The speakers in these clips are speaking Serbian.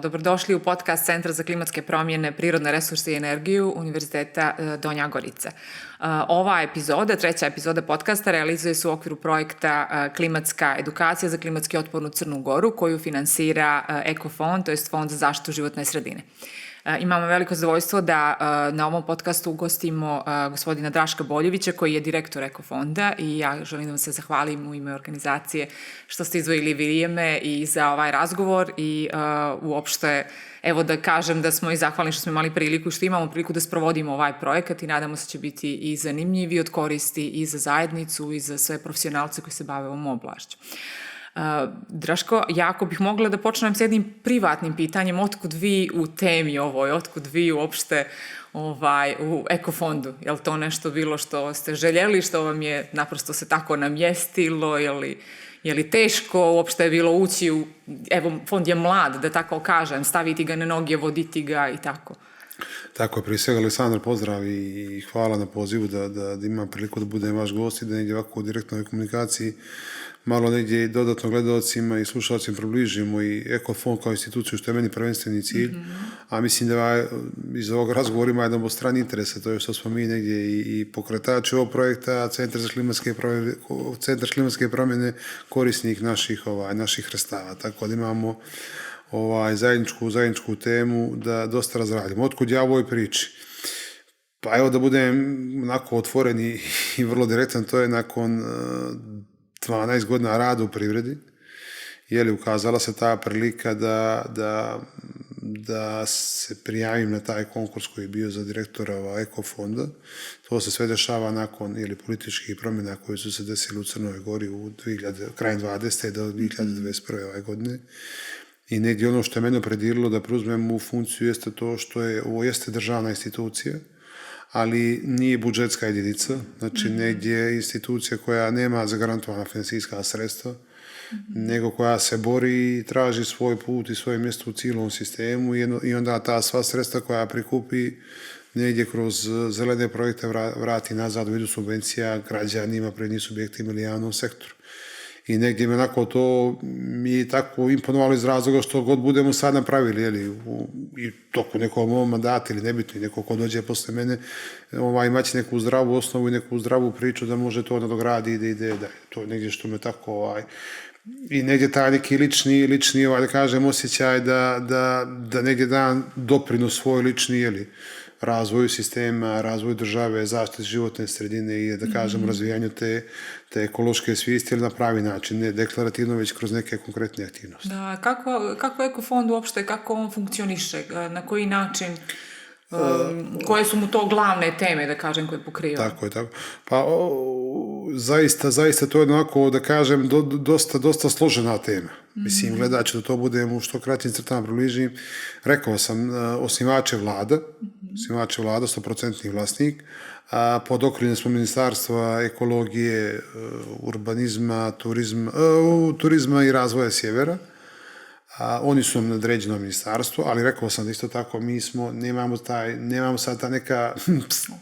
Dobrodošli u podcast Centra za klimatske promjene, prirodne resurse i energiju Univerziteta Donja Gorica. Ova epizoda, treća epizoda podcasta, realizuje se u okviru projekta Klimatska edukacija za klimatski otpornu Crnu Goru, koju finansira Ekofond, to je Fond za zaštitu životne sredine. Imamo veliko zadovoljstvo da na ovom podcastu ugostimo gospodina Draška Boljevića, koji je direktor Ekofonda, i ja želim da vam se zahvalim u ime organizacije što ste izdvojili vrijeme i za ovaj razgovor i uopšte, evo da kažem da smo i zahvalni što smo imali priliku i što imamo priliku da sprovodimo ovaj projekat i nadamo se će biti i zanimljiv i od koristi i za zajednicu i za sve profesionalce koji se bave ovom oblašću. Draško, ja ako bih mogla da počnem s jednim privatnim pitanjem, otkud vi u temi ovoj, otkud vi uopšte u Ekofondu? Je li to nešto bilo što ste željeli, što vam je naprosto se tako namjestilo, je li teško uopšte je bilo ući u, evo, fond je mlad, da tako kažem, staviti ga na noge, voditi ga i tako? Tako je, prije svega Aleksandar, pozdrav i hvala na pozivu da imam priliku da budem vaš gost i da negdje ovako u direktnoj komunikaciji malo negdje dodatno gledalcima i slušalcima približimo i Ekofond kao instituciju, što je meni prvenstveni cilj, a mislim da iz ovog razgovora ima jedan obostrani interes, to je što smo mi negdje i pokretači ovog projekta, Centar klimatske promjene, korisnik naših sredstava, tako da imamo zajedničku temu da dosta razradimo. Otkud ja u ovoj priči? Pa evo da budem onako otvoren i vrlo direktan, to je nakon 12 godina rada u privredi, ukazala se ta prilika da se prijavim na taj konkurs koji je bio za direktora Ekofonda. To se sve dešava nakon političkih promjena koje su se desile u Crnoj Gori krajem 20. do 2021. godine. I negdje ono što je mene opredjelilo da preuzmem u funkciju jeste to što ovo jeste državna institucija, ali nije budžetska jedinica, znači negdje institucija koja nema zagarantovana financijska sredstva, nego koja se bori i traži svoj put i svoje mjesto u cijelom sistemu i onda ta sva sredstva koja prikupi negdje kroz zelene projekte vrati nazad u vidu subvencija građanima, prednjim subjektima ili javnom sektoru. I negdje me onako to mi je tako imponovalo iz razloga što god budemo sad napravili, i toku nekog mog mandata ili nebitno, neko ko dođe posle mene, imaće neku zdravu osnovu i neku zdravu priču da može to nadogradi i da to je negdje što me tako i negdje taj neki lični da kažem osjećaj da negdje dan doprinos svoj lični razvoju sistema, razvoju države, zaštiti životne sredine i da kažem razvijanju te ekološke svijesti, ali na pravi način, ne deklarativno, već kroz neke konkretne aktivnosti. Da, kako Ekofond uopšte, kako on funkcioniše, na koji način, koje su mu to glavne teme, da kažem, koje pokriva? Tako je, tako. Pa zaista to je onako, da kažem, dosta složena tema. Mislim, gledajući da to budem u što kraćim crtama približim, rekao sam, osnivač je vlada, 100% vlasnik, pod okriljem smo Ministarstva ekologije, urbanizma, turizma i razvoja sjevera. Oni su nam nadređeno ministarstvo, ali rekao sam da isto tako mi nemamo sad ta neka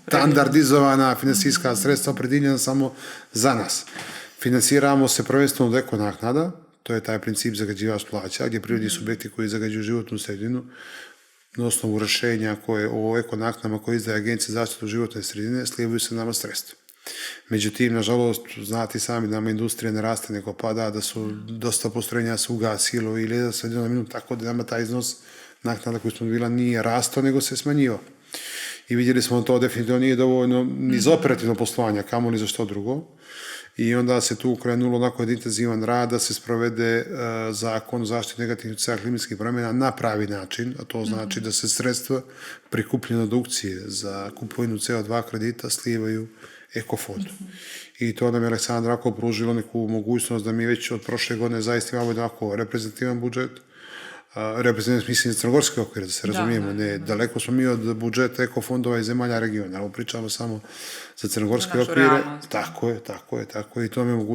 standardizovana financijska sredstva opredjeljena samo za nas. Financiramo se prvenstveno od eko naknada, to je taj princip zagađivač plaća, gdje prirodni subjekti koji zagađuju životnu sredinu na osnovu rješenja o eko naknadama koje izdaje Agencija za zaštitu životne sredine slijevaju se nama sredstva. Međutim, nažalost, znate sami, nama industrija ne raste nego pada, da su dosta postrojenja se ugasilo ili da se na minut, tako da nama taj iznos naknada koji smo bila nije rastao, nego se smanjivao. I vidjeli smo to definitivno nije dovoljno ni za operativno poslovanje, kamoli za što drugo. I onda se tu krenulo onako intenzivan rad da se sprovede zakon o zaštiti negativnih utjecaja klimatskih promjena na pravi način, a to znači da se sredstva prikupljene od aukcije za kupovinu CO2 kredita slivaju Ekofondu. I to nam je Aleksandar ako pružilo neku mogućnost da mi već od prošle godine zaista imamo onako reprezentativan budžet, reprezentativno mislim za crnogorski okvir, da se razumijemo, ne, daleko smo mi od budžeta ekofondova i zemalja regiona, ali pričamo samo za crnogorske okvire. Tako je, i to mi je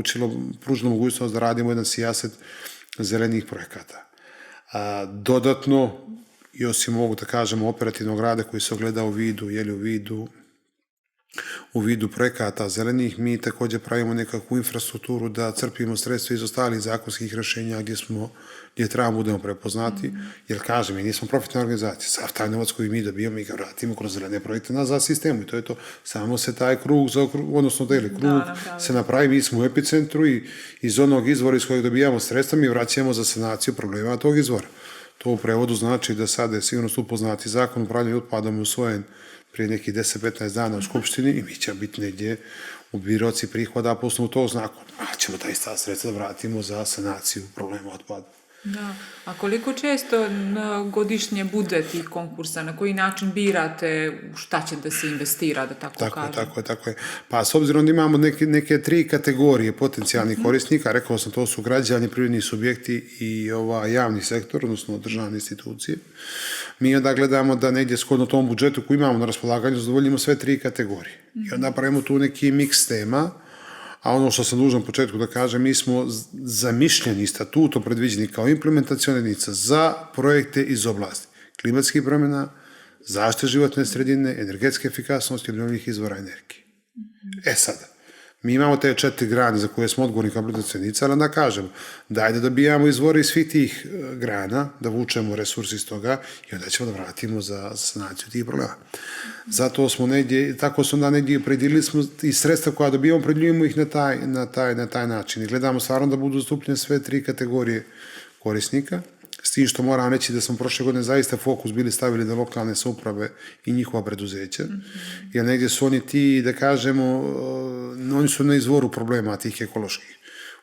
pružilo mogućnost da radimo jedan sijaset zelenih projekata. Dodatno, i osim ovog, da kažemo, operativnog rada koji se ogleda u vidu u vidu projekata zelenih. Mi također pravimo nekakvu infrastrukturu da crpimo sredstva iz ostalih zakonskih rješenja gdje trebamo budemo prepoznati, jer kažem, mi nismo profitna organizacija, sav taj novac koji mi dobijemo, mi ga vratimo kroz zelene projekte nazad sistemu i to je to. Samo se taj krug, odnosno krug se napravi, mi smo u epicentru i iz onog izvora iz kojeg dobijamo sredstva mi vraćamo za sanaciju problema tog izvora. To u prevodu znači da sada je sigurno su upoznati zakon o upravljanju otpadom usvojen prije nekih 10-15 dana u Skupštini i mi će biti negdje u biroci prihoda po osnovu tog zakona. A ćemo ta ista sredstva da vratimo za sanaciju problema otpada. Da. A koliko često godišnje bude tih konkursa? Na koji način birate šta će da se investira, da tako kažem? Tako je. Pa s obzirom da imamo neke 3 kategorije potencijalnih korisnika, rekao sam, to su građani, privredni subjekti i javni sektor, odnosno državne institucije. Mi onda gledamo da negdje shodno tom budžetu koji imamo na raspolaganju zadovoljimo sve 3 kategorije. I onda pravimo tu neki miks tema. A ono što sam dužan u početku da kažem, mi smo zamišljeni statutom predviđeni kao implementaciona jedinica za projekte iz oblasti klimatskih promjena, zaštite životne sredine, energetske efikasnosti i obnovljivih izvora energije. Sada, mi imamo te 4 grane za koje smo odgovorni kao implementaciona jedinica, ali onda kažemo, daj da dobijamo izvore iz svih tih grana, da vučemo resursi iz toga i onda ćemo da vratimo za sanaciju tih problema. Zato smo negdje, tako smo onda negdje predilili smo i sredstva koja dobijamo, predljujemo ih na taj način. I gledamo stvarno da budu zastupljene sve 3 kategorije korisnika, s tim što moram reći da smo prošle godine zaista fokus bili stavili na lokalne samouprave i njihova preduzeća, jer negdje su oni ti, da kažemo, oni su na izvoru problema tih ekoloških,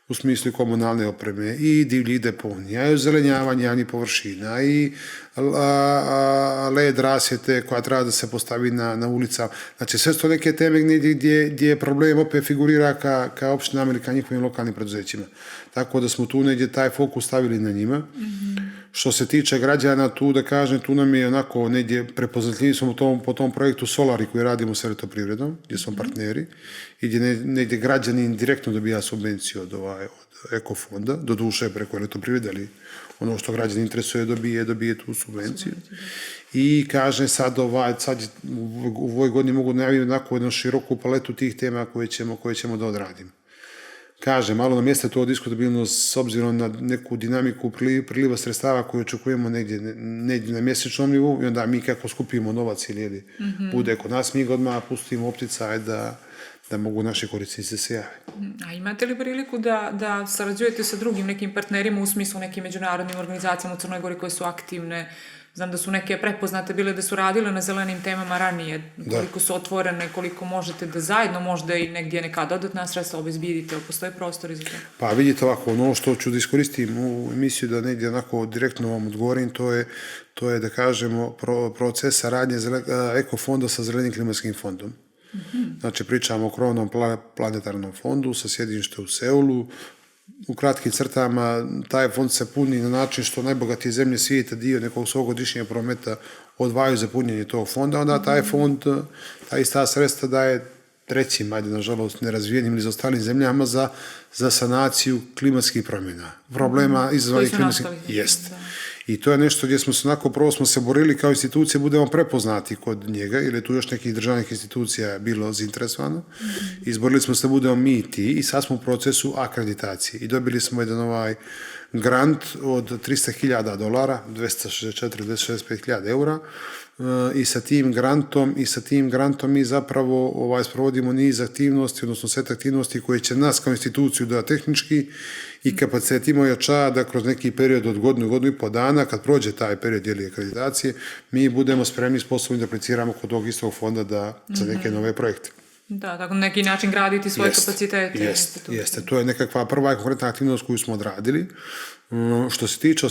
u smislu komunalne opreme i divljih deponija, i ozelenjavanja javnih površina, i led rasvjete koja treba da se postavi na ulica. Znači, sve su to neke teme gdje problem opet figurira ka opštinama ili ka njihovim lokalnim preduzećima. Tako da smo tu negdje taj fokus stavili na njima. Što se tiče građana, tu da kažem, tu nam je onako negdje prepoznatljivi smo po tom projektu Solari koji radimo s Elektroprivredom, gdje smo partneri i gdje negdje građanin direktno dobija subvenciju od ekofonda, do duše preko Elektroprivrede, ali ono što građan interesuje dobije tu subvenciju. I kaže sad u ovoj godini mogu najaviti onako jednu široku paletu tih tema koje ćemo da odradimo. Kaže, malo nam jeste to diskutabilno s obzirom na neku dinamiku priliva sredstava koju očekujemo negdje na mjesečnom nivou i onda mi kako skupimo novac ili bude kod nas, mi ga odmah pustimo opticaj da mogu naši korisnici se javiti. A imate li priliku da sarađujete sa drugim nekim partnerima u smislu nekim međunarodnim organizacijama u Crnoj Gori koje su aktivne? Znam da su neke prepoznate bile da su radile na zelenim temama ranije, koliko su otvorene, koliko možete da zajedno možda i negdje neka dodatna sredstva obezbidite, postoje prostori za to? Pa vidite ovako, ono što ću da iskoristim u emisiju da negdje onako direktno vam odgovorim, to je da kažemo proces saradnje Ekofonda sa Zelenim klimatskim fondom. Znači pričamo o krovnom planetarnom fondu sa sjedištem u Seulu. U kratkim crtama taj fond se puni na način što najbogatije zemlje svijeta dio nekog svog godišnjeg prometa odvajaju za punjenje tog fonda, onda taj fond, ta ista sredstva daje trećim, nažalost, nerazvijenim ili ostalim zemljama za sanaciju klimatskih promjena. Problema izazvanih klimatskih... Jest. I to je nešto gdje smo se prvo smo se borili kao institucije, budemo prepoznati kod njega, jer je tu još nekih državnih institucija bilo zainteresovano. Izborili smo se da budemo mi ti i sad smo u procesu akreditacije. I dobili smo jedan grant od $300,000, 264-265,000 eura, i sa tim grantom mi zapravo sprovodimo niz aktivnosti, odnosno set aktivnosti koje će nas kao instituciju da tehnički i kapacitetimo jača da kroz neki period od godinu i po dana, kad prođe taj period ili akreditacije, mi budemo spremni i sposobni da apliciramo kod tog istog fonda za neke nove projekte. Da, tako na neki način graditi svoje kapacitete. Jeste, to je nekakva prva konkretna aktivnost koju smo odradili. Što se tiče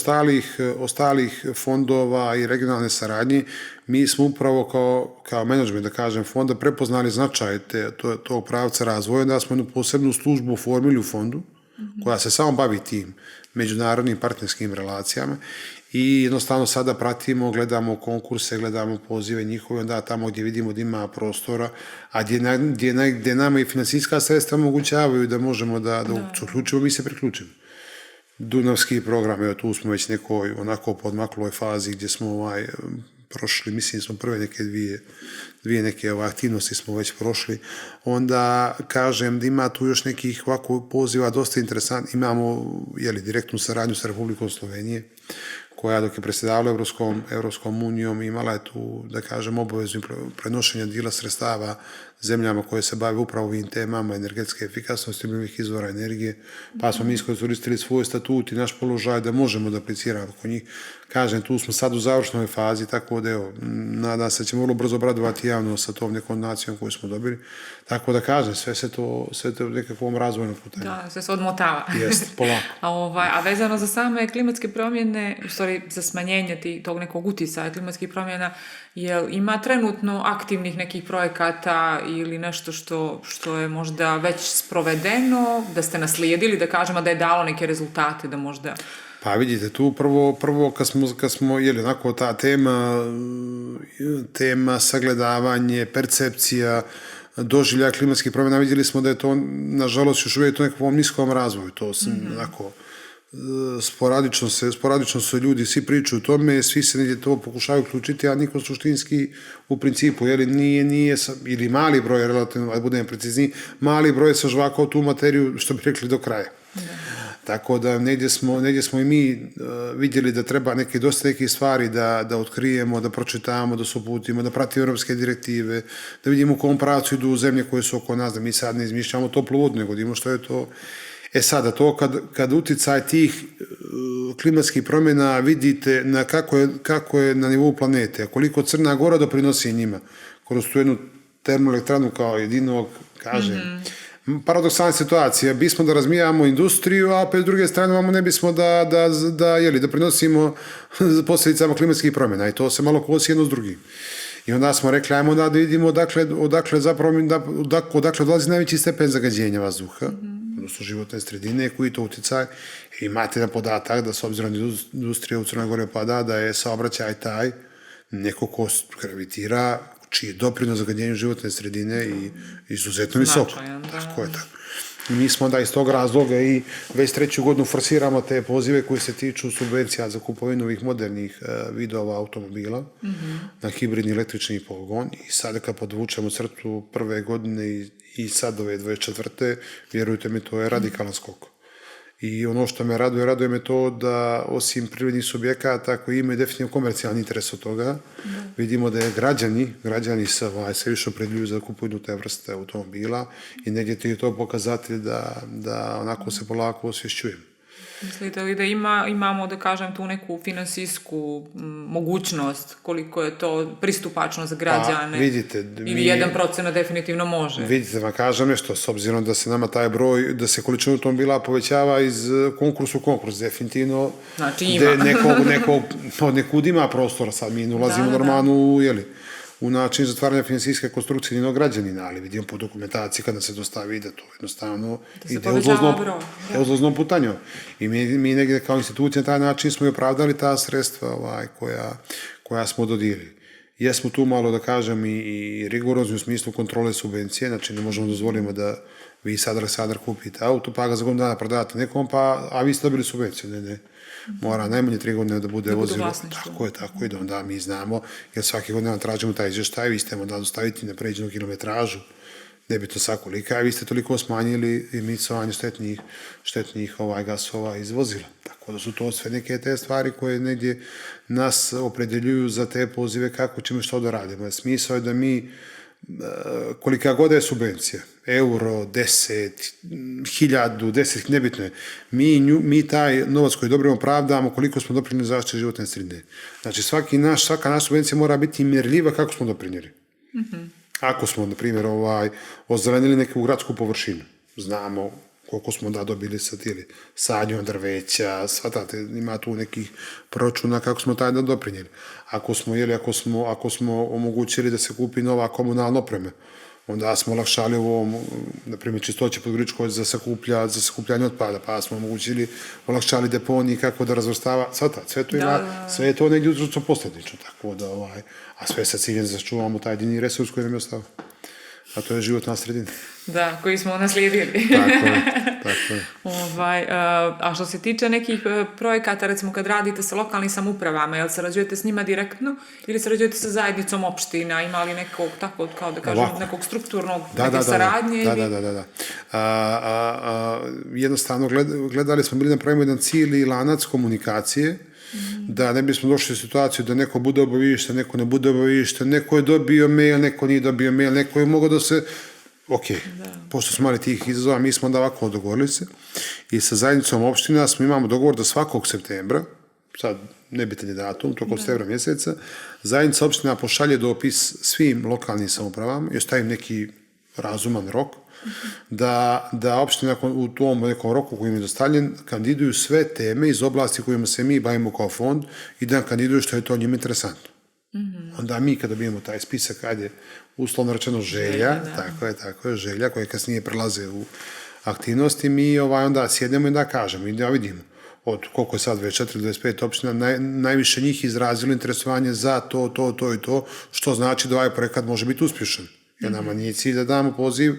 ostalih fondova i regionalne saradnje, mi smo upravo kao menadžment, da kažem, fonda prepoznali značaj tog pravca razvoja, da smo jednu posebnu službu oformili u fondu, koja se samo bavi tim međunarodnim partnerskim relacijama i jednostavno sada pratimo, gledamo konkurse, gledamo pozive njihove, onda tamo gdje vidimo da ima prostora, a gdje nama i financijska sredstva omogućavaju da možemo da uključimo, mi se priključimo. Dunavski program, evo tu smo već nekoj onako podmakloj fazi gdje smo prošli, mislim smo prve neke dvije neke aktivnosti smo već prošli, onda kažem da ima tu još nekih ovako poziva dosta interesantnih. Imamo direktnu saradnju sa Republikom Slovenije, koja dok je predsjedavala Evropskom unijom imala je tu, da kažem, obavezu prenošenja dijela sredstava zemljama koje se bave upravo ovim temama energetske efikasnosti obnovljivih izvora energije, pa smo mi iskoristili svoj statut i naš položaj da možemo da apliciramo kod njih. Kažem, tu smo sad u završnoj fazi, tako da evo, nadam se da ćemo vrlo brzo obradovati javno sa tom nekom nacijom koju smo dobili. Tako da kažem, sve to u nekakvom razvojnom putanju. Da, sve se odmotava. Jeste, polako. A vezano za same klimatske promjene, u stvari za smanjenje tog nekog uticaja klimatskih promjena, jel ima trenutno aktivnih nekih projekata ili nešto što je možda već sprovedeno, da ste naslijedili, da kažemo da je dalo neke rezultate, da možda... Pa vidite, tu prvo kad smo onako ta tema sagledavanje, percepcija, doživljaja klimatskih promjena, vidjeli smo da je to, nažalost, još uvijek u nekakvom niskom razvoju. To se onako, sporadično se ljudi, svi pričaju o tome, svi se negdje to pokušaju uključiti, a niko suštinski u principu, nije, ili mali broj, relativno, da budem precizniji, mali broj se žvakao tu materiju, što bi rekli, do kraja. Tako da negdje smo i mi vidjeli da treba dosta nekih stvari da otkrijemo, da pročitamo, da se uputimo, da pratimo europske direktive, da vidimo u kom pravcu idu zemlje koje su oko nas, da mi sad ne izmišljamo toplu vodu, nego vidimo što je to. Sada, to kad uticaj tih klimatskih promjena vidite kako je na nivou planete, koliko Crna Gora doprinosi njima, kroz tu jednu termoelektranu kao jedinog, kažem, paradoksalna situacija, bismo da razvijamo industriju, a opet s druge strane ne bismo da prinosimo posljedicama klimatskih promjena i to se malo kosi jedno s drugim. I onda smo rekli, ajmo da vidimo odakle dolazi najveći stepen zagađenja vazduha, odnosno životne sredine, koji to uticaj. I imate na podatak da s obzirom da industrija u Crnoj Gori pada, da je saobraćaj taj neko ko gravitira, čiji je doprinos zagađenju životne sredine i izuzetno visoko. Tako je tako. Mi smo onda iz tog razloga i već 3. godinu forsiramo te pozive koji se tiču subvencija za kupovinu ovih modernih vidova automobila na hibridni električni pogon i sad kad podvučemo crtu prve godine i sad ove 24. vjerujte mi, to je radikalan skok. I ono što me raduje me to da osim privrednih subjekata koji imaju definitivno komercijalni interes od toga, vidimo da je građani se više opredjeljuju za kupovinu te vrste automobila i negdje je to pokazatelj da onako se polako osvješćujemo. Mislite li da imamo, da kažem, tu neku finansijsku mogućnost, koliko je to pristupačno za građane? Pa, vidite. Ili 1% definitivno može? Vidite, vam kažem nešto, s obzirom da se nama taj broj, da se količina automobila povećava iz konkursa u konkurs, definitivno. Znači ima. Nekud ima prostora, sad mi ulazimo normalno u način zatvaranja finansijske konstrukcije jednog građanina, ali vidimo po dokumentaciji kada se dostavi da to jednostavno ide uzlaznom putanjom. I mi negdje kao institucija na taj način smo i opravdali ta sredstva koja smo dodijelili. Jesmo tu malo, da kažem, i rigorozni u smislu kontrole subvencije, znači ne možemo dozvoliti da vi sad Aleksandar kupite auto, pa ga za godinu dana prodate nekom, a vi ste dobili subvenciju, ne. Mora najmanje 3 godine da bude vozilo. Tako je, da onda mi znamo, jer svake godine tražimo taj izvještaj, vi ste onda dostaviti nepređenu kilometražu, nebitno sa kolika, a vi ste toliko smanjili emitovanje štetnih gasova iz vozila. Tako da su to sve neke te stvari koje negdje nas opredjeljuju za te pozive kako ćemo što da radimo. Smisao je da mi, kolika god je subvencija, euro, 10, 1000, 10, nebitno je, mi taj novac koji dobrimo pravdamo koliko smo doprinijeli zaštite životne sredine. Znači svaka naša subvencija mora biti mjerljiva kako smo doprinijeli. Ako smo, na primjer, ozelenili neku gradsku površinu, znamo koliko smo dobili sadnjom drveća, svatate, ima tu nekih proračuna kako smo taj doprinijeli. Ako smo omogućili da se kupi nova komunalna oprema, onda smo olakšali ovom, na primjer, čistoće Podgoričkoj za sakupljanje otpada, pa smo olakšali deponiji kako da razvrstava, sve je to negdje uzročno posljedično, tako da, a sve sa ciljem da sačuvamo taj jedini resurs koji nam je ostao. a to je životna sredina. Da, koji smo naslijedili. Tako je. A što se tiče nekih projekata, recimo kad radite sa lokalnim samoupravama, jel sarađujete s njima direktno ili sarađujete sa zajednicom opština, ima li nekog, tako kao da kažem, nekog strukturnog neke saradnje? Da. Jednostavno, gledali smo bili napravimo jedan cijeli lanac komunikacije, da ne bismo došli u situaciju da neko bude obavišten, neko ne bude obavišten, neko je dobio mail, neko nije dobio mail, neko je mogao da se... Ok, pošto smo imali tih izazova, mi smo onda ovako dogovorili se i sa zajednicom opština imamo dogovor da svakog septembra, sad nebitan je datum, tokom septembra mjeseca, zajednica opština pošalje dopis svim lokalnim samoupravama i ostavim neki razuman rok, da opština u tom nekom roku koji im je dostavljen kandiduju sve teme iz oblasti kojima se mi bavimo kao fond i da kandiduju što je to njima interesantno. Onda mi kada dobijemo taj spisak, ajde, uslovno rečeno želja, tako je, želja koje kasnije prelaze u aktivnosti, mi onda sjednemo i da kažemo i da vidimo od koliko je sad 24-25 opština, najviše njih izrazilo interesovanje za to i to, što znači da ovaj projekat može biti uspješan. Jer nama nije cilj da damo poziv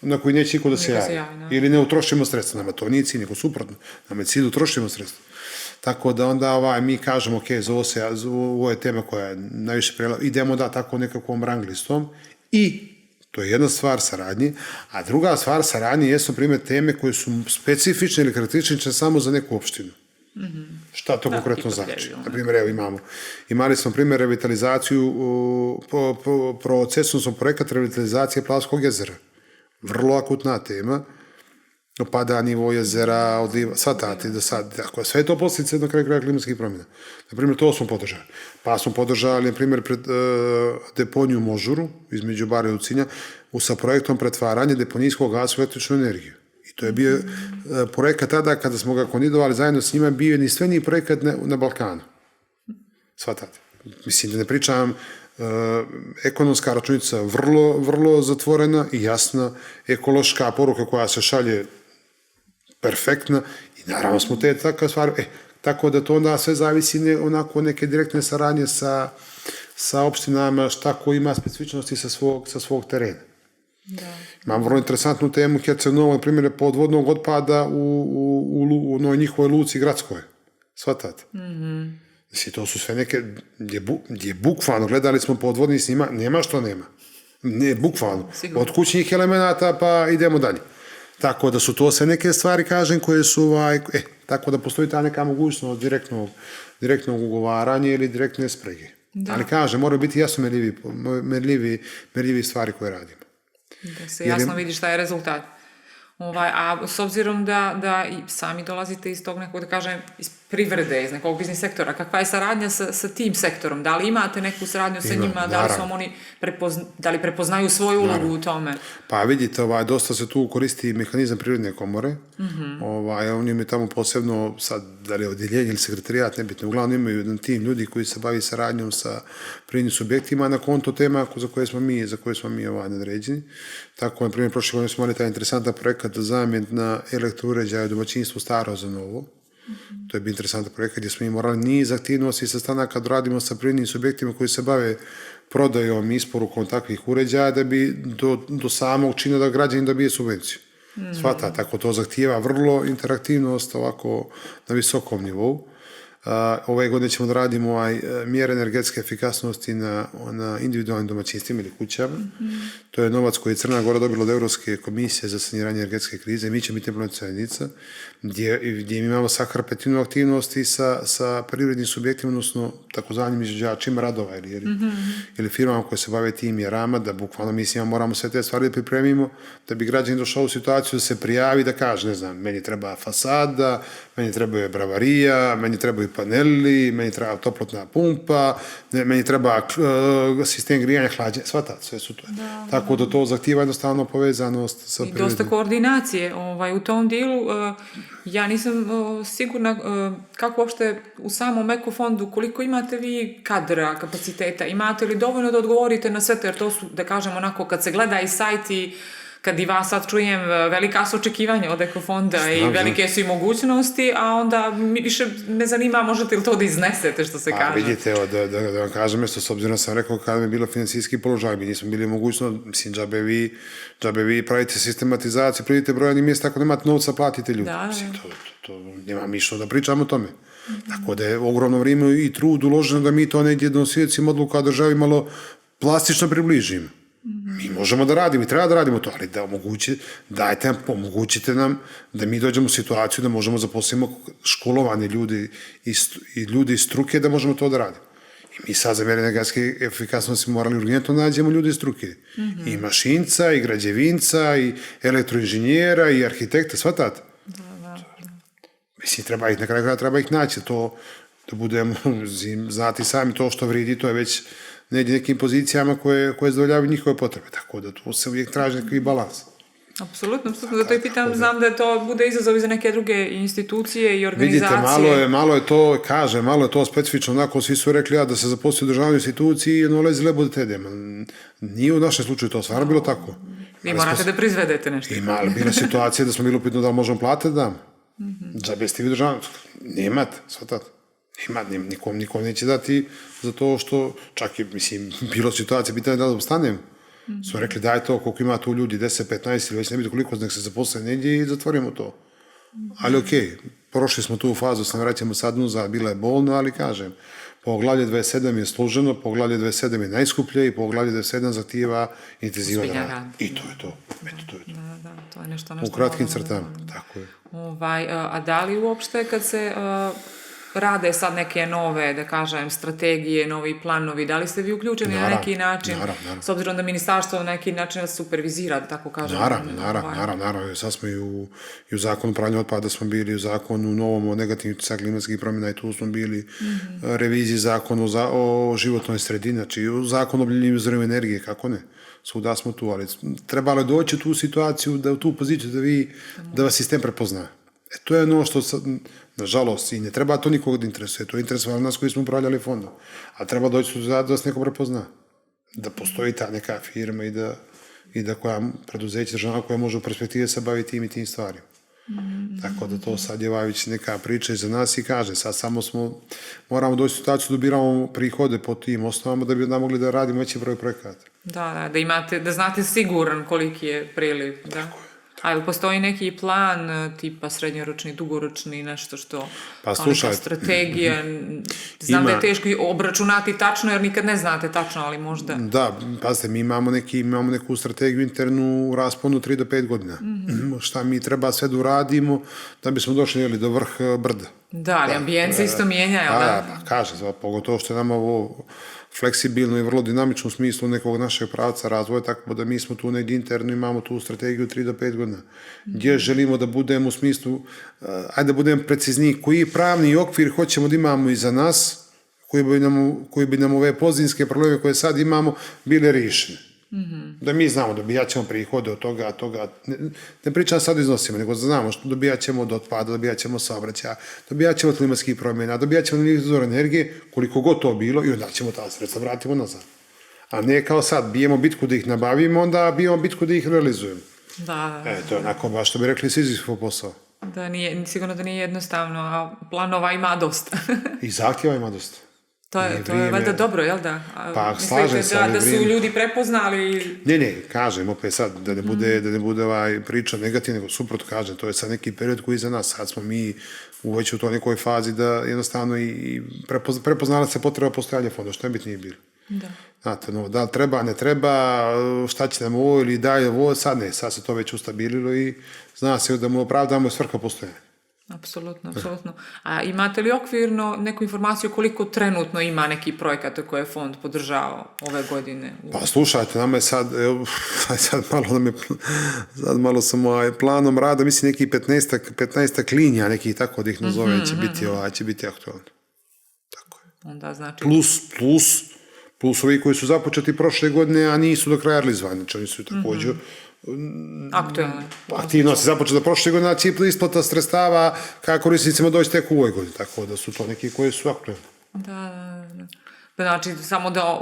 na koji neće niko da se javi. Ili ne utrošimo sredstva. Nama to nije cilj, nego suprotno. Nama je cilj da utrošimo sredstva. Tako da onda mi kažemo, ok, ovo je tema koja je najviše prela, idemo da tako nekakvom rang listom i to je jedna stvar saradnje, a druga stvar saradnje jesu, na primjer, teme koje su specifične ili karakteristične samo za neku opštinu. Šta to konkretno znači? Na primjer, evo imali smo, primjer, revitalizaciju, procesom smo projekat revitalizacije Plavskog jezera. Vrlo akutna tema, pada nivo jezera, odliva, svatati do sad, tako, sve je to posljedice na kraju kraja klimatskih promjena. Na primjer, to smo podržali. Pa smo podržali, na primjer, deponiju Možuru, između Bara i Lucinja, sa projektom pretvaranja deponijskog gasa u električnu energiju. I to je bio projekat tada, kada smo ga kandidovali zajedno s njima, bio jedinstveniji projekat na Balkanu. Svatate. Mislim, da ne pričam, ekonomska računica vrlo, vrlo zatvorena i jasna, ekološka poruka koja se šalje perfektna i naravno smo te takve stvari, tako da to onda sve zavisi onako neke direktne saradnje sa opštinama, šta ko ima specifičnosti sa svog terena. Imam vrlo interesantnu temu Herceg-Novo, na primjer, podvodnog otpada u njihovoj luci gradskoj. Svatate? Mislim, to su sve neke, gdje bukvalno, gledali smo podvodni snima, nema što nema. Ne, bukvalno. Od kućnih elemenata pa idemo dalje. Tako da su to sve neke stvari, kažem, koje su, tako da postoji ta neka mogućnost direktnog ugovaranja ili direktne sprege. Ali kažem, moraju biti jasno merljivi stvari koje radimo. Da se jasno vidi šta je rezultat. A s obzirom da i sami dolazite iz tog nekog, da kažem, iz privrede, iz nekog biznis sektora, kakva je saradnja sa tim sektorom? Da li imate neku saradnju sa njima? Da li su oni da li prepoznaju svoju ulogu u tome? Pa vidite, dosta se tu koristi mehanizam Privredne komore. Oni imaju tamo posebno, sad, da li je odjeljenje ili sekretarijat, nebitno, uglavnom imaju jedan tim ljudi koji se bavi saradnjom sa privrednim subjektima na konto tema za koje smo mi nadređeni. Tako, na primjer, prošle godine smo imali taj interesantan projekat zamjena elektrouređaja u domaćinstvu staro za novo. To je bio interesantan projekat gdje smo morali niz aktivnosti sa sastanaka da radimo sa privrednim subjektima koji se bave prodajom i isporukom takvih uređaja da bi do samog čina da građanin dobije subvenciju. Svata, tako to zahtijeva vrlo interaktivnost ovako na visokom nivou. Ove godine ćemo da radimo mjere energetske efikasnosti na individualnim domaćinstvima ili kućama. To je novac koji je Crna Gora dobila od Evropske komisije za saniranje energetske krize. Mi ćemo biti implementacija zajednica gdje mi imamo sahrpetinu aktivnosti sa privrednim subjektima, odnosno takozvanim izvođačima radova ili firmama koje se bave tim mjerama, da bukvalno mislim moramo sve te stvari da pripremimo, da bi građani došao u situaciju da se prijavi, da kaže, ne znam, meni treba fasada, meni treba bravarija, meni trebaju paneli, meni treba toplotna pumpa, meni treba sistem grijanja, hlađenja, sve su to. Tako da to zahtijeva jednostavno povezanost sa privredom. I dosta koordinacije u tom dijelu. Ja nisam sigurna kako uopšte u samom ekofondu, koliko imate vi kadra, kapaciteta, imate li dovoljno da odgovorite na sve to, jer to su, da kažem onako, kad se gleda i sajt i kad i vas sad čujem, velika su očekivanja od Ekofonda i velike su i mogućnosti, a onda mi više me zanima možete li to da iznesete, što se kaže. Vidite, evo, da vam kažem nešto, s obzirom sam rekao kada mi je bilo financijski položaj, mi nismo bili mogućnost, mislim, džabe vi pravite sistematizaciju, pridite brojani mjesta, ako nemate novca, platite ljudi. Mislim, to nema mi što da pričamo o tome. Tako da je ogromno vrijeme i trud uloženo da mi to negdje donosicima odluka državi malo plastično približimo. Mi možemo da radimo i treba da radimo to, ali da omogućite nam da mi dođemo u situaciju da možemo zaposlimo školovane ljudi i ljudi iz struke da možemo to da radimo. I mi sad za mjere energetske efikasnosti morali urgentno nađemo ljudi iz struke. I mašinca, i građevinca, i elektroinženjera, i arhitekta, shvatate? Mislim, na kraju kraja treba ih naći, to da budemo znati sami to što vridi, to je već negdje nekim pozicijama koje zadovoljavaju njihove potrebe, tako da tu se uvijek traži neki balans. Apsolutno, zato i pitam, znam da to bude izazov i za neke druge institucije i organizacije. Vidite, malo je to specifično, onako svi su rekli da se zaposli u državnoj instituciji i ono lezi lebo da tede. Nije u našem slučaju to stvarno bilo tako. Vi morate da proizvedete nešto. Ali bila situacija da smo bili upitno da možemo platiti da dam. Džabe ste vi državni, nemate, shvatate. Nikom neće dati za to što, čak je, mislim, bilo situacija, pitanje da obstanem. Smo rekli daj to, koliko ima tu ljudi, 10, 15 ili već ne biti koliko, nek se zaposle negdje i zatvorimo to. Ali okej, prošli smo tu fazu, sam vraćamo sad nuza, bila je bolna, ali kažem, poglavlje 27 je složeno, poglavlje 27 je najskuplje i poglavlje 27 zahtijeva intenzivan rad. I to je to. To je nešto u kratkim crtama, tako je. A da li uopšte kad se rade sad neke nove, da kažem, strategije, novi planovi, da li ste vi uključeni na neki način, s obzirom da ministarstvo na neki način vas supervizira, da tako kažem? Naravno. Sad smo i u zakonu upravljanja otpada smo bili, u zakonu novom o negativnih utjecaja klimatskih promjena i tu smo bili, reviziji zakonu o životnoj sredini, znači u zakonu o obnovljivim izvorima energije, kako ne? Svuda smo tu, ali trebalo je doći u tu situaciju, u tu poziciju da vas sistem prepozna. To je ono što, nažalost, i ne treba to nikog da interesuje, to je interesovalo nas koji smo upravljali fondom, a treba doći da vas neko prepozna, da postoji ta neka firma i da koja preduzeće država koja može u perspektive se baviti tim i tim stvarima. Tako da to sad je već neka priča iza nas i kaže, sad samo moramo doći u situaciju da dobiramo prihode po tim osnovama da bi onda mogli da radimo veći broj projekata. Da znate siguran koliki je priliv. Tako je. A ili postoji neki plan, tipa srednjoročni, dugoročni, nešto što... Pa slušaj... strategija, znam da je teško obračunati tačno, jer nikad ne znate tačno, ali možda... Da, pazite, mi imamo neku strategiju internu u rasponu 3 do 5 godina. Šta mi treba sve da uradimo da bismo došli do vrh brda. Da, ali ambijent se isto mijenja, jel da? Pa kaže, pogotovo što je nama ovo fleksibilno i vrlo dinamično u smislu nekog našeg pravca razvoja, tako da mi smo tu negdje interno, imamo tu strategiju 3 do 5 godina. Gdje želimo da budemo u smislu, ajde da budemo precizniji, koji pravni okvir hoćemo da imamo iza nas, koji bi nam ove pozadinske probleme koje sad imamo bile riješene. Da mi znamo, dobijat ćemo prihode od toga, ne pričam sad iznosima, nego znamo što dobijat ćemo od otpada, dobijat ćemo saobraćaja, dobijat ćemo od klimatskih promjena, dobijat ćemo izvora energije, koliko god to bilo i onda ćemo ta sredstva vratimo nazad. A ne kao sad, bijemo bitku da ih nabavimo, onda bijemo bitku da ih realizujemo. To je onako baš što bi rekli Sizifov posao. Sigurno da nije jednostavno, a planova ima dosta. I zahtjeva ima dosta. To je valjda dobro, jel da? Pa slažem se. Da su ljudi prepoznali... Ne, kažem opet sad, da ne bude priča negativna, nego suprotno kažem, to je sad neki period koji je iza nas. Sad smo mi već u toj nekoj fazi da jednostavno i prepoznala se potreba postojanja fonda, što ne bitnije bilo. Znate, da li treba, ne treba, šta će nam ovo ili daje ovo, sad ne, sad se to već ustabililo i zna se da mu opravdamo svrha postojanja. Apsolutno. A imate li okvirno neku informaciju koliko trenutno ima neki projekat koje je fond podržao ove godine? Pa slušajte, nama je sad malo sam planom rada, mislim neki 15 linija, nekih tako da ih nazove, će biti aktualno. Tako je. Onda znači... Plus ovi koji su započeti prošle godine, a nisu do kraja realizovani, znači oni su također aktivnosti započeta prošle godine, znači isplata sredstava kako korisnicima doći tek u ovoj godini, tako da su to neki koji su aktualni. Znači, samo da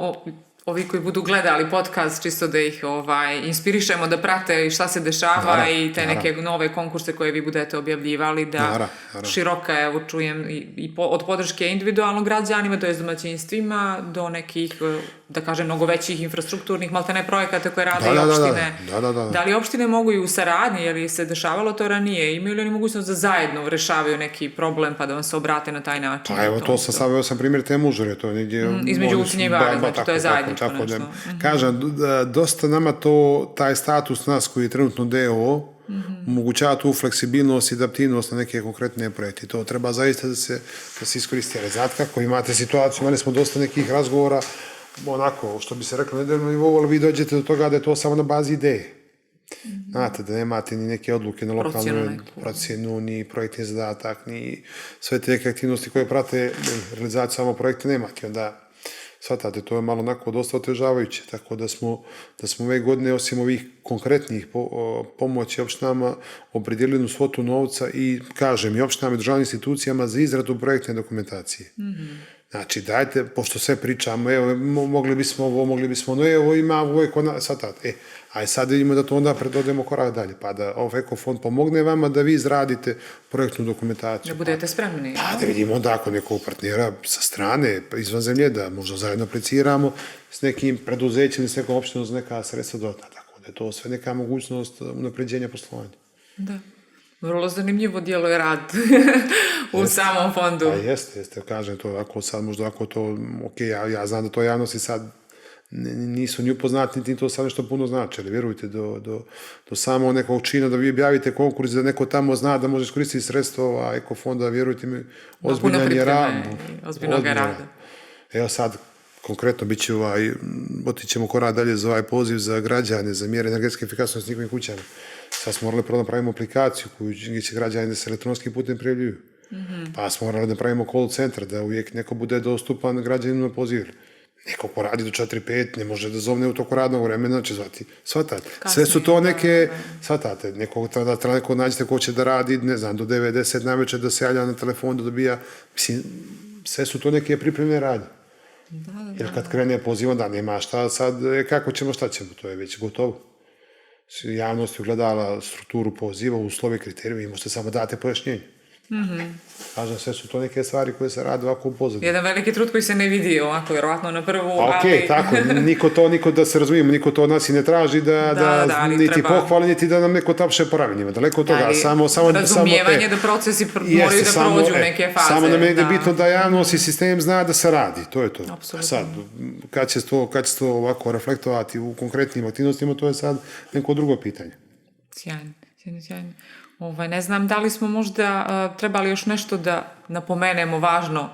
ovi koji budu gledali podcast, čisto da ih inspirišemo da prate šta se dešava i te neke nove konkurse koje vi budete objavljivali, da široka, evo čujem, i od podrške individualno građanima, to je domaćinstvima, do nekih, da kažem, mnogo većih infrastrukturnih, maltene projekata koje rade i opštine. Da li opštine mogu i u saradnji, je li se dešavalo to ranije? Imaju li oni mogućnost da zajedno rešavaju neki problem pa da vam se obrate na taj način? Pa evo, to sam stavio sam primjer te Mužure, to je negdje... Između Učinje i Vali, znači to je zajedničko nešto. Kažem, dosta nama taj status nas koji je trenutno DO omogućava tu fleksibilnost i adaptivnost na neke konkretne projekte. To treba zaista da se iskoristi. Jer znate kako imate situaciju, imali smo dosta nekih razgovora, onako, što bi se reklo na nedeljnom nivou, ali vi dođete do toga da je to samo na bazi ideje. Znate, da nemate ni neke odluke na lokalnu procjenu, ni projektni zadatak, ni sve te neke aktivnosti koje prate realizaciju samo projekta nemate. Onda, shvatate, to je malo onako dosta otežavajuće, tako da smo ove godine, osim ovih konkretnih pomoći opštinama, opredijelili svotu novca i, kažem, i opštinama i državnim institucijama za izradu projektne dokumentacije. Znači, dajte, pošto sve pričamo, evo, mogli bismo ono, evo, ima ovo je kod nas, shvatate, aj sad vidimo da to onda predodemo korak dalje, pa da Eko fond pomogne vama da vi izradite projektnu dokumentaciju. Da budete spremni. Pa da vidimo onda ako nekog partnera sa strane, izvan zemlje, da možda zajedno apliciramo s nekim preduzećem, s nekom opštinom za neka sredstva dodatna, tako da je to sve neka mogućnost unapređenja poslovanja. Da. Vrlo zanimljivo djeluje rad u samom fondu. Pa jeste, kažem to, ako sad možda ako to, ok, ja znam da to javnosti sad nisu ni upoznati, niti to sad nešto puno znači, ali vjerujte, do samo nekog čina da vi objavite konkurs, da neko tamo zna da može iskoristiti sredstvo Eko fonda, vjerujte mi, ozbiljan je rad. Ozbiljnog rada. Evo sad, konkretno, otićemo korak dalje za ovaj poziv za građane, za mjere energetske efikasnosti njihovim kućama. Sad smo morali prvo da pravimo aplikaciju gdje će građani da se elektronskim putem prijavljuju. Pa smo morali da pravimo call centar, da uvijek neko bude dostupan građaninu na poziv. Neko ko radi do 4-5 ne može da zovne u toku radnog vremena, će zvati. Shvatate. Sve su to neke, shvatate, treba neko nađete ko će da radi, ne znam, do 9-10 najveće da se javlja na telefon, da dobija, mislim, sve su to neke pripremne radnje. Jer kad krene poziv, onda nema šta sad, kako ćemo, šta ćemo, to je već gotovo. Javnost je ugledala strukturu poziva, uslove, kriterije, vi možete samo date pojašnjenje. Kažem, sve su to neke stvari koje se rade ovako u pozadini. Jedan veliki trud koji se ne vidi ovako, vjerovatno na prvu, ali... tako, niko da se razumijemo, niko to od nas i ne traži da niti pohvali, niti da nam neko tapše po ramenima. Daleko od toga, samo... Razumijevanje da procesi moraju da prođu neke faze. Samo nam je bitno da javnost i sistem zna da se radi, to je to. Apsolutno. Sad, kad će to ovako reflektovati u konkretnim aktivnostima, to je sad neko drugo pitanje. Sjajno. Ne znam da li smo možda trebali još nešto da napomenemo važno,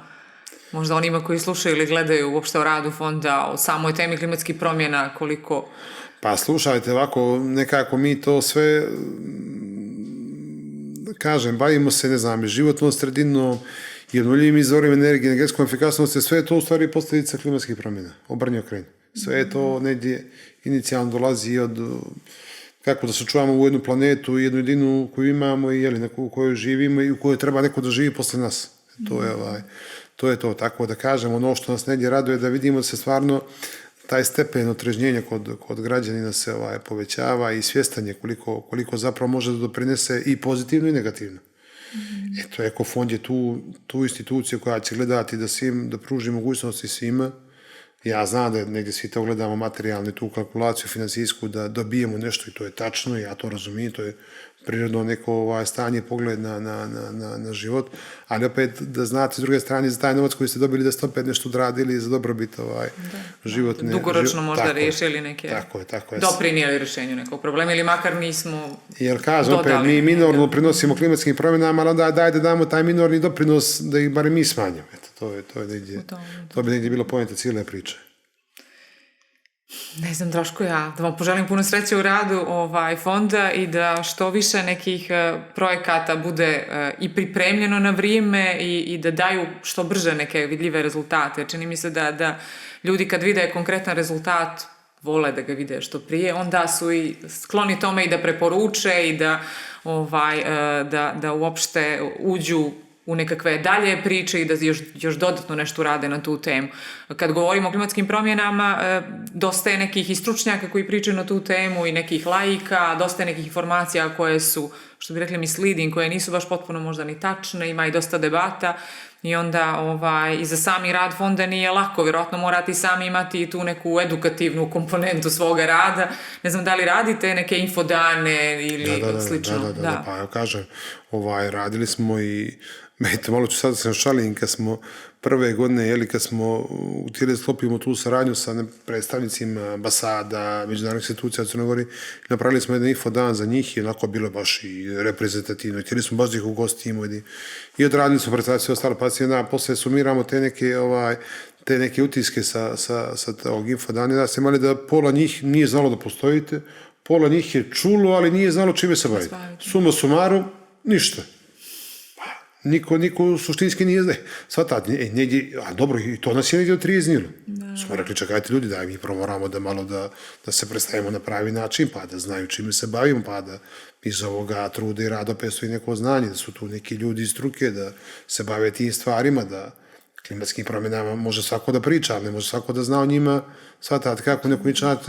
možda onima koji slušaju ili gledaju uopšte o radu fonda, o samoj temi klimatskih promjena, koliko... Pa slušajte, ovako, nekako mi to sve, kažem, bavimo se, ne znam, životnom sredinom i obnovljivim izvorima energije, energetskom efikasnosti, sve je to u stvari posljedica klimatskih promjena, obrni okren. Sve je to negdje inicijalno dolazi od... kako da se čuvamo u jednu planetu i jednu jedinu koju imamo i u kojoj živimo i u kojoj treba neko da živi posle nas. To je to. Tako da kažem, ono što nas negdje raduje da vidimo da se stvarno taj stepen otrežnjenja kod građanina se povećava i svjestan je koliko zapravo može da doprinese i pozitivno i negativno. Eto, Eko fond je tu instituciju koja će gledati da pruži mogućnosti svima. Ja znam da negdje svi to gledamo materijalnu tu kalkulaciju finansijsku da dobijemo nešto i to je tačno, ja to razumijem, to je prirodno neko stanje, pogled na život, ali opet da znate s druge strane za taj novac koji ste dobili da ste opet nešto odradili za dobrobit životne... Dugoročno možda riješili neke... Tako je. Doprinijeli rješenju nekog problema ili makar nismo... Jer kažem, opet mi minorno prinosimo klimatskim promjenama, ali onda daj da damo taj minorni doprinos da ih barem mi smanjamo. To bi negdje bilo poenta cijele priče. Ne znam, Draško, ja da vam poželim puno sreće u radu fonda i da što više nekih projekata bude i pripremljeno na vrijeme i da daju što brže neke vidljive rezultate. Čini mi se da ljudi kad vide konkretan rezultat vole da ga vide što prije, onda su i skloni tome i da preporuče i da uopšte uđu u nekakve dalje priče i da još dodatno nešto rade na tu temu. Kad govorimo o klimatskim promjenama, dosta je nekih i stručnjaka koji pričaju na tu temu i nekih laika, dosta je nekih informacija koje su, što bi rekli, misleading, koje nisu baš potpuno možda ni tačne, ima i dosta debata i onda i za sami rad fonda nije lako, vjerojatno morate i sami imati tu neku edukativnu komponentu svoga rada. Ne znam da li radite neke infodane ili slično. Da, pa ja kažem, radili smo i malo ću sad da se našalim, kad smo prve godine, kad smo htjeli sklopimo tu saradnju sa predstavnicima ambasada, međunarodnih institucija u Crnoj Gori, napravili smo jedan infodan za njih i onako bilo baš i reprezentativno. Htjeli smo baš da ih ugostimo i odradili smo predstavljati ostalo, pa posle sumiramo te neke utiske sa tog infodana, da ste imali da pola njih nije znalo da postojite, pola njih je čulo, ali nije znalo čime se baviti. Suma sumarum, ništa. Niko suštinski nije zna. Svatat, a dobro, i to nas je negdje otrijeznilo. Smo rekli, čekajte ljudi, da mi moramo da malo da se predstavimo na pravi način, pa da znaju čime se bavimo, pa da iz ovoga truda i rada postoji neko znanje, da su tu neki ljudi iz struke, da se bave tim stvarima, da klimatskim promjenama može svako da priča, ali ne može svako da zna o njima, shvatati kako neko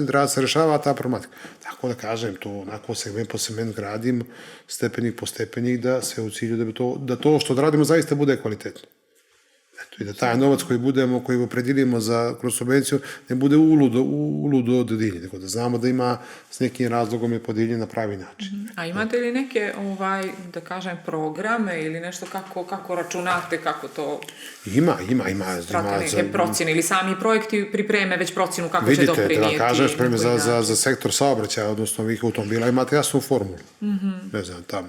rad se rešava ta problematika. Tako da kažem, to onako segment po segment gradimo, stepenik po stepenik, da sve u cilju da to što radimo zaista bude kvalitetno. I da taj novac koji opredjelimo kroz subvenciju ne bude uludo dodijeljen, nego da znamo da ima s nekim razlogom je podijeljen na pravi način. A imate li neke, da kažem, programe ili nešto kako računate, kako to... Ima. Prate neke procjene ili sami projekti pripreme već procjenu kako će doprinijeti... Vidite, da kažeš, spreme za sektor saobraćaja, odnosno ovih automobila, imate jasnu formulu. Ne znam, tamo,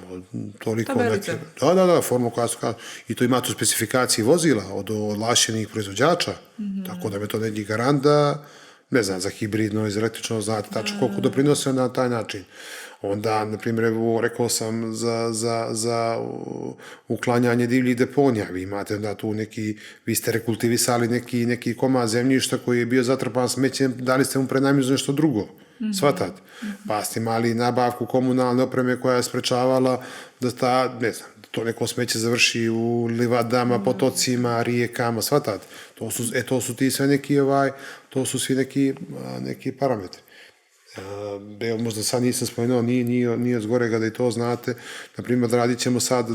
toliko neke... Da, formulu koja se kaže. I to imate u specifikaciji vozila od ovlašćenih proizvođača, tako da je to neki garant da, ne znam, za hibridno, iz električno, znate tačno koliko doprinose na taj način. Onda, na primjer, rekao sam za uklanjanje divljih deponija. Vi imate da tu vi ste rekultivisali neki komad zemljišta koji je bio zatrpan smećem, dali ste mu prenamjenu za nešto drugo. Shvatate? Pa ste imali nabavku komunalne opreme koja je sprečavala da to neko smeće završi u livadama, potocima, rijekama, shvatate? To su ti sve neki parametri. Možda sad nisam spomenuo, nije od zgorega da i to znate. Naprimjer, radit ćemo sad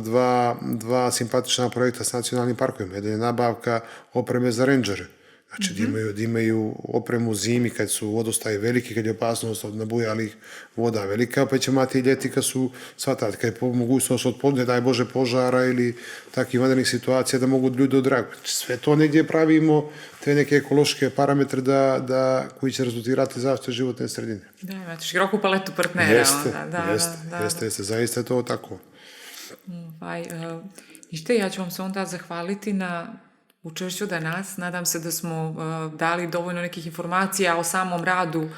dva simpatična projekta s nacionalnim parkovima. Jedan je nabavka opreme za rendžere. Znači, da imaju opremu zimi kad su vodostaje veliki, kad je opasnost od nabujalih voda velika, pa će imati i ljeti kad su shvatati, kad je mogućnost od ne daj Bože požara ili takvih vanrednih situacija da mogu ljudi odragati. Sve to negdje pravimo, te neke ekološke parametre koji će rezultirati zaštitu životne sredine. Da, imate široku paletu partnera. Jeste, zaista je to tako. Nište, ja ću vam se onda zahvaliti na učešću danas. Nadam se da smo dali dovoljno nekih informacija o samom radu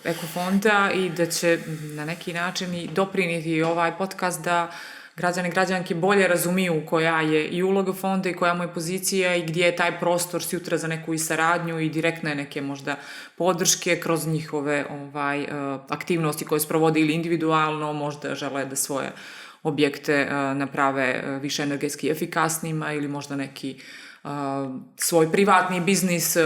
Ekofonda i da će na neki način i doprinijeti ovaj podcast da građani i građanke bolje razumiju koja je i uloga fonda i koja mu je pozicija i gdje je taj prostor sutra za neku i saradnju i direktne neke možda podrške kroz njihove aktivnosti koje sprovode ili individualno, možda žele da svoje objekte naprave više energetski efikasnijima ili možda neki svoj privatni biznis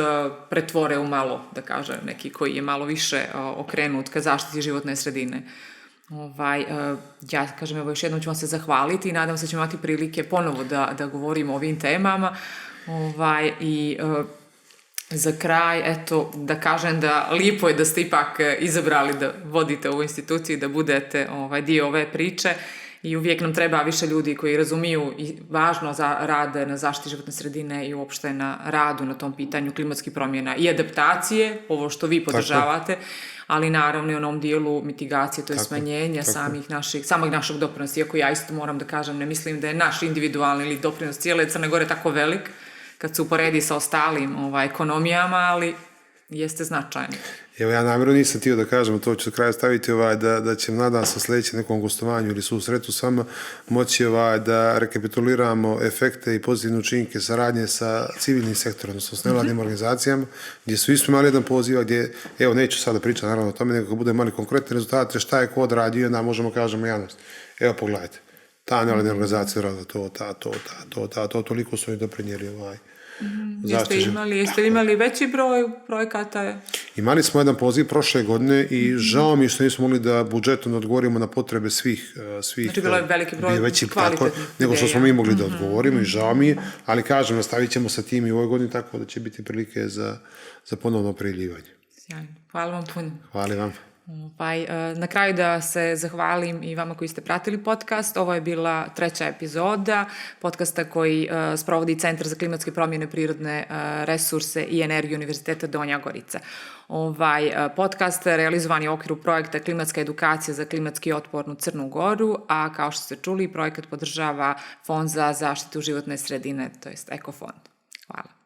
pretvore u malo, da kažem, neki koji je malo više okrenut ka zaštiti životne sredine. Ja kažem, evo još jednom ću vam se zahvaliti i nadam se da ćemo imati prilike ponovo da govorimo o ovim temama. I za kraj, eto, da kažem da lijepo je da ste ipak izabrali da vodite ovu instituciju i da budete dio ove priče. I uvijek nam treba više ljudi koji razumiju i važno rade na zaštiti životne sredine i uopšte na radu na tom pitanju klimatskih promjena i adaptacije, ovo što vi podržavate, ali naravno i onom dijelu mitigacije, to je smanjenja samog našeg doprinosa. Iako ja isto moram da kažem, ne mislim da je naš individualni ili doprinos cijele Crne Gore tako velik kad se uporedi sa ostalim ekonomijama, ali jeste značajno. Evo, ja namjerno nisam htio da kažem, to ću do kraja staviti da ćem, nadam se, sljedećem nekom gostovanju ili susretu s vama moći da rekapituliramo efekte i pozitivne učinke saradnje sa civilnim sektorom, odnosno s nevladnim organizacijama, gdje su isto imali jedan poziv, gdje, evo, neću sada pričati naravno o tome, nego kad bude mali konkretni rezultate, šta je ko odradio, onda možemo kažemo javnost. Evo, pogledajte. ta nevladina organizacija rada to, toliko su oni doprinijeli Jeste li imali veći broj projekata? Imali smo jedan poziv prošle godine i žao mi što nismo mogli da budžetom odgovorimo na potrebe svih. Znači bilo je veliki broj kvalitetnih nego što smo mi mogli da odgovorimo i žao mi je, ali kažem, nastavit ćemo sa tim i u ovoj godini, tako da će biti prilike za ponovno priljivanje. Sjajno. Hvala vam puno. Hvala vam. Na kraju da se zahvalim i vama koji ste pratili podcast. Ovo je bila 3. epizoda podcasta koji sprovodi Centar za klimatske promjene, prirodne resurse i energiju Univerziteta Donja Gorica. Podcast realizovan je u okviru projekta Klimatska edukacija za klimatski otpornu Crnu Goru, a kao što ste čuli, projekat podržava Fond za zaštitu životne sredine, to jest Ekofond. Hvala.